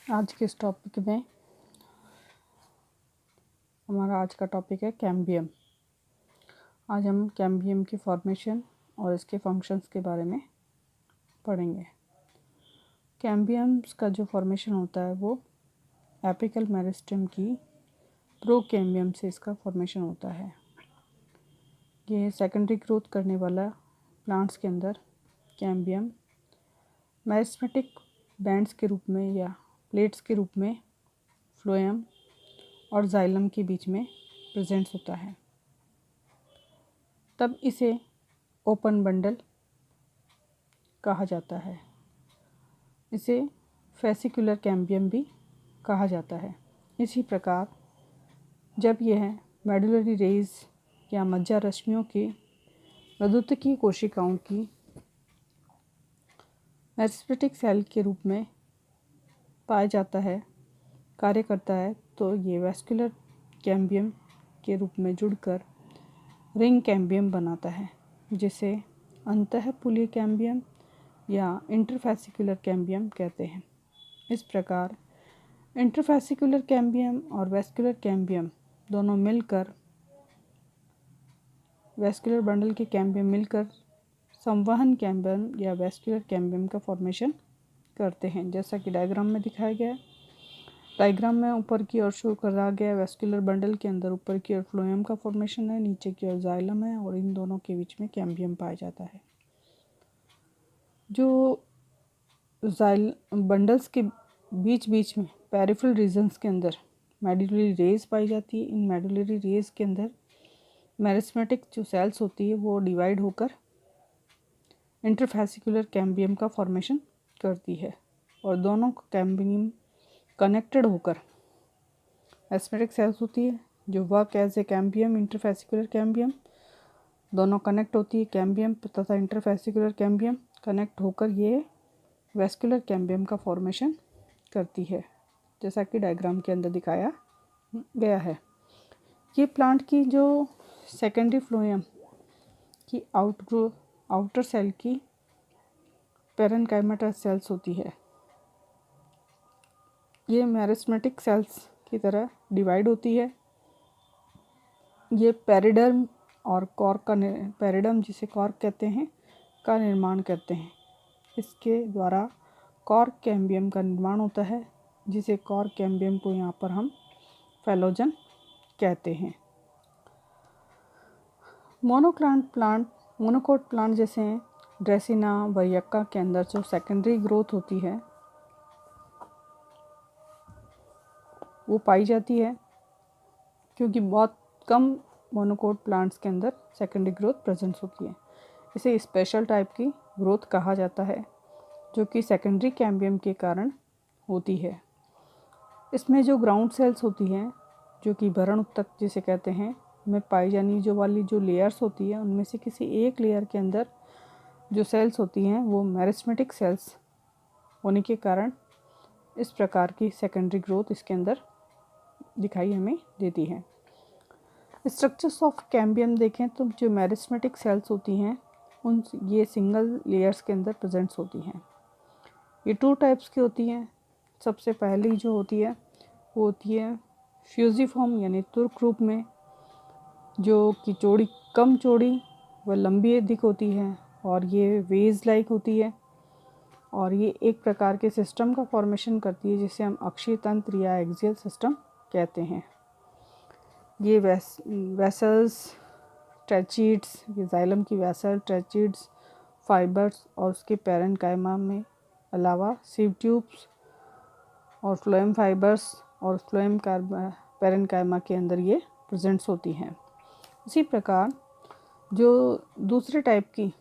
आज के इस टॉपिक में हमारा आज का टॉपिक है कैम्बियम। आज हम कैम्बियम की फॉर्मेशन और इसके फंक्शंस के बारे में पढ़ेंगे। कैम्बियम्स का जो फॉर्मेशन होता है वो एपिकल मेरिस्टेम की प्रोकैम्बियम से इसका फॉर्मेशन होता है। ये सेकेंडरी ग्रोथ करने वाला प्लांट्स के अंदर कैम्बियम मेरिस्टेमेटिक बैंड्स के रूप में या प्लेट्स के रूप में फ्लोएम और जाइलम के बीच में प्रेजेंट्स होता है। तब इसे ओपन बंडल कहा जाता है। इसे फेसिकुलर कैम्बियम भी कहा जाता है। इसी प्रकार जब यह मेडुलरी रेज या मज्जा रश्मियों की विद्युतीय कोशिकाओं की मेरिस्टेमेटिक सेल के रूप में पाया जाता है, कार्य करता है, तो ये वेस्कुलर कैम्बियम के रूप में जुड़कर रिंग कैम्बियम बनाता है, जिसे अंतःपुलीय कैम्बियम या इंटरफेसिकुलर कैम्बियम कहते हैं। इस प्रकार इंटरफेसिकुलर कैम्बियम और वेस्कुलर कैम्बियम दोनों मिलकर वेस्कुलर बंडल के कैम्बियम मिलकर संवहन कैम्बियम या वेस्कुलर कैम्बियम का फॉर्मेशन करते हैं, जैसा कि डायग्राम में दिखाया गया है। डायग्राम में ऊपर की ओर शो करा गया वेस्कुलर बंडल के अंदर ऊपर की ओर फ्लोएम का फॉर्मेशन है, नीचे की ओर जाइलम है और इन दोनों के बीच में कैम्बियम पाया जाता है। जो बंडल्स के बीच बीच में पेरिफेरल रीजन्स के अंदर मेडुलरी रेज पाई जाती है। इन मेडुलरी रेज के अंदर मेरिस्टेमेटिक जो सेल्स होती है वो डिवाइड होकर इंटरफेसिकुलर कैम्बियम का फॉर्मेशन करती है और दोनों कैम्बियम कनेक्टेड होकर एस्मेटिक सेल्स होती है जो work as a cambium interfascicular cambium. दोनों कनेक्ट होती है, कैम्बियम तथा इंटरफेसिकुलर कैम्बियम कनेक्ट होकर ये वेस्कुलर कैम्बियम का फॉर्मेशन करती है, जैसा कि डायग्राम के अंदर दिखाया गया है। ये प्लांट की जो सेकेंडरी फ्लोएम की आउटर सेल की पेरेन्काइमा सेल्स होती है। ये मेरिस्टेमेटिक सेल्स की तरह डिवाइड होती है। ये पेरिडर्म और कॉर्क का पेरिडर्म जिसे कॉर्क कहते हैं का निर्माण करते हैं। इसके द्वारा कॉर्क कैम्बियम का निर्माण होता है, जिसे कॉर्क कैम्बियम को यहाँ पर हम फेलोजन कहते हैं। मोनोकोट प्लांट जैसे ड्रेसिना वरियक्का के अंदर जो सेकेंडरी ग्रोथ होती है वो पाई जाती है, क्योंकि बहुत कम मोनोकोट प्लांट्स के अंदर सेकेंडरी ग्रोथ प्रेजेंट होती है। इसे स्पेशल टाइप की ग्रोथ कहा जाता है, जो कि सेकेंडरी कैम्बियम के कारण होती है। इसमें जो ग्राउंड सेल्स होती हैं, जो कि भरण उत्तक जिसे कहते हैं, में पाई जानी जो लेयर्स होती है, उनमें से किसी एक लेयर के अंदर जो सेल्स होती हैं वो मेरिस्टेमेटिक सेल्स होने के कारण इस प्रकार की सेकेंडरी ग्रोथ इसके अंदर दिखाई हमें देती है। स्ट्रक्चर्स ऑफ कैम्बियम देखें तो जो मेरिस्टेमेटिक सेल्स होती हैं ये सिंगल लेयर्स के अंदर प्रेजेंट्स होती हैं। ये 2 टाइप्स की होती हैं। सबसे पहली जो होती है वो होती है फ्यूजिफॉर्म यानी तुर्क रूप में, जो कि कम चौड़ी व लंबी अधिक होती है और ये वेज लाइक होती है और ये एक प्रकार के सिस्टम का फॉर्मेशन करती है जिसे हम अक्षीय तंत्र या एक्सियल सिस्टम कहते हैं। ये वेसल्स, ट्रेचीड्स, ये जाइलम की वेसल, ट्रेचीड्स, फाइबर्स और उसके पेरेन्काइमा में अलावा सीव ट्यूब्स और फ्लोएम फाइबर्स और फ्लोएम पेरेन्काइमा के अंदर ये प्रेजेंट्स होती हैं। इसी प्रकार जो दूसरे टाइप की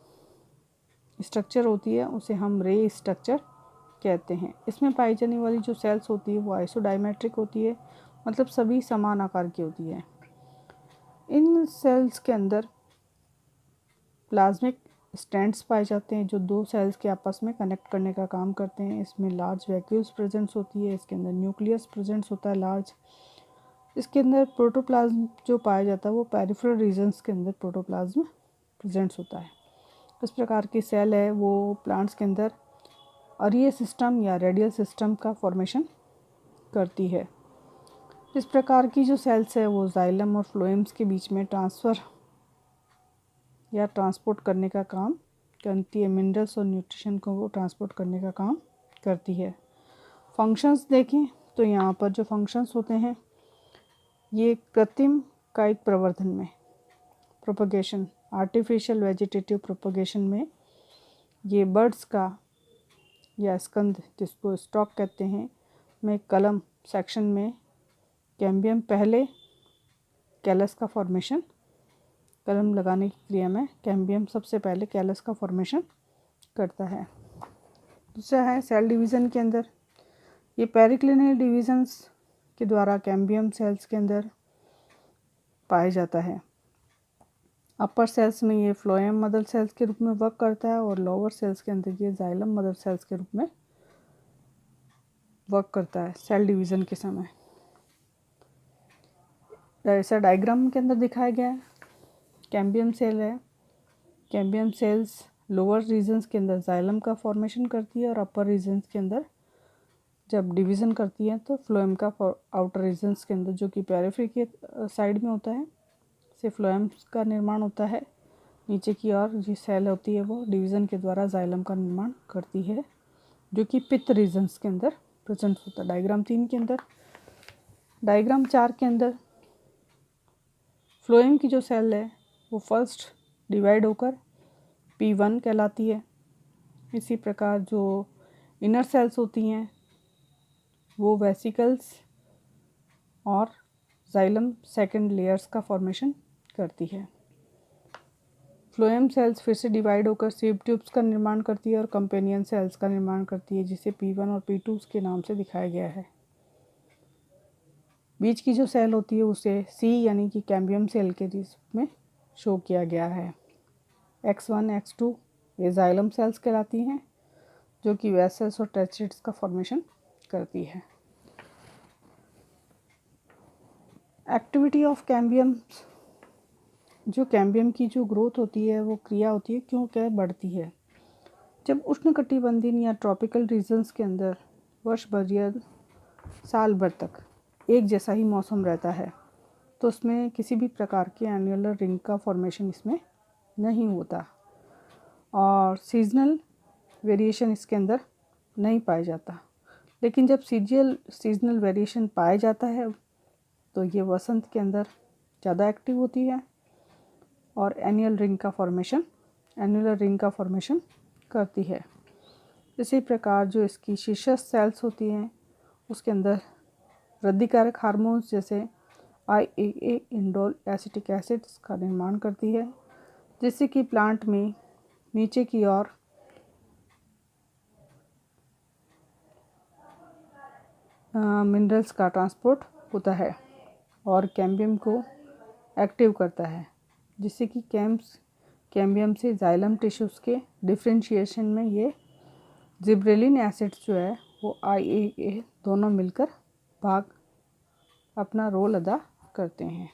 स्ट्रक्चर होती है उसे हम रे स्ट्रक्चर कहते हैं। इसमें पाई जाने वाली जो सेल्स होती है वो आइसोडायमेट्रिक होती है, मतलब सभी समान आकार की होती है। इन सेल्स के अंदर प्लाज्मिक स्टैंड्स पाए जाते हैं जो 2 सेल्स के आपस में कनेक्ट करने का काम करते हैं। इसमें लार्ज वैक्यूल्स प्रेजेंट्स होती है, इसके अंदर न्यूक्लियस प्रेजेंट्स होता है लार्ज। इसके अंदर प्रोटोप्लाज्म जो पाया जाता है वो पेरिफेरल रीजन्स के अंदर प्रोटोप्लाज्म प्रेजेंट्स होता है। इस प्रकार की सेल है वो प्लांट्स के अंदर अरीय सिस्टम या रेडियल सिस्टम का फॉर्मेशन करती है। इस प्रकार की जो सेल्स है वो जाइलम और फ्लोएम्स के बीच में ट्रांसफ़र या ट्रांसपोर्ट करने का काम करती है। मिनरल्स और न्यूट्रिशन को वो ट्रांसपोर्ट करने का काम करती है। फंक्शंस देखें तो यहाँ पर जो फंक्शंस होते हैं ये कृत्रिम कायिक प्रवर्धन में, प्रोपगेशन, आर्टिफिशियल वेजिटेटिव प्रोपगेशन में ये बर्ड्स का या स्कंद जिसको स्टॉक कहते हैं में कलम सेक्शन में कैम्बियम पहले कैलस का फॉर्मेशन, कलम लगाने की क्रिया में कैम्बियम सबसे पहले कैलस का फॉर्मेशन करता है। दूसरा है सेल डिवीज़न के अंदर, ये पेरिक्लिनल डिविजन्स के द्वारा कैम्बियम सेल्स के अंदर पाया जाता है। अपर सेल्स में ये फ्लोएम मदर सेल्स के रूप में वर्क करता है और लोअर सेल्स के अंदर ये जाइलम मदर सेल्स के रूप में वर्क करता है सेल डिवीज़न के समय। ऐसा डायग्राम के अंदर दिखाया गया है। कैम्बियम सेल है, कैम्बियम सेल्स लोअर रीजन्स के अंदर जाइलम का फॉर्मेशन करती है और अपर रीजन्स के अंदर जब डिवीज़न करती है तो फ्लोएम का आउटर रीजन्स के अंदर जो कि पेरिफेरी के साइड में होता है से फ्लोएम का निर्माण होता है। नीचे की ओर जो सेल होती है वो डिवीज़न के द्वारा जाइलम का निर्माण करती है जो कि पित्त रीजन्स के अंदर प्रेजेंट होता है। डायग्राम 3 के अंदर, डायग्राम 4 के अंदर फ्लोएम की जो सेल है वो फर्स्ट डिवाइड होकर P1 कहलाती है। इसी प्रकार जो इनर सेल्स होती हैं वो वेसिकल्स और जाइलम सेकेंड लेयर्स का फॉर्मेशन करती है। फ्लोएम सेल्स फिर से डिवाइड होकर सीव ट्यूब्स का निर्माण करती है और कंपेनियन सेल्स का निर्माण करती है जिसे P1 और P2 के नाम से दिखाया गया है। बीच की जो सेल होती है उसे C यानी कि कैम्बियम सेल के रूप में शो किया गया है। X1 X2 ये जाइलम सेल्स कहलाती हैं जो कि वेसल्स और टेस्टिड्स का फॉर्मेशन करती है। एक्टिविटी ऑफ कैम्बियम, जो कैम्बियम की जो ग्रोथ होती है वो क्रिया होती है क्यों क्या बढ़ती है। जब उष्णकटिबंधीय या ट्रॉपिकल रीजन्स के अंदर वर्ष भर या साल भर तक एक जैसा ही मौसम रहता है तो उसमें किसी भी प्रकार के एनुलर रिंग का फॉर्मेशन इसमें नहीं होता और सीजनल वेरिएशन इसके अंदर नहीं पाया जाता। लेकिन जब सीजनल वेरिएशन पाया जाता है तो ये वसंत के अंदर ज़्यादा एक्टिव होती है और एनुलर रिंग का फॉर्मेशन करती है। इसी प्रकार जो इसकी शीर्षस्थ सेल्स होती हैं उसके अंदर वृद्धिकारक हार्मोन्स जैसे IAA इंडोल एसिटिक एसिड्स का निर्माण करती है जिससे कि प्लांट में नीचे की ओर मिनरल्स का ट्रांसपोर्ट होता है और कैम्बियम को एक्टिव करता है जिससे कि कैम्बियम से जाइलम टिश्यूज़ के डिफ्रेंशिएशन में ये जिब्रेलिन एसिड्स जो है वो IAA दोनों मिलकर अपना रोल अदा करते हैं।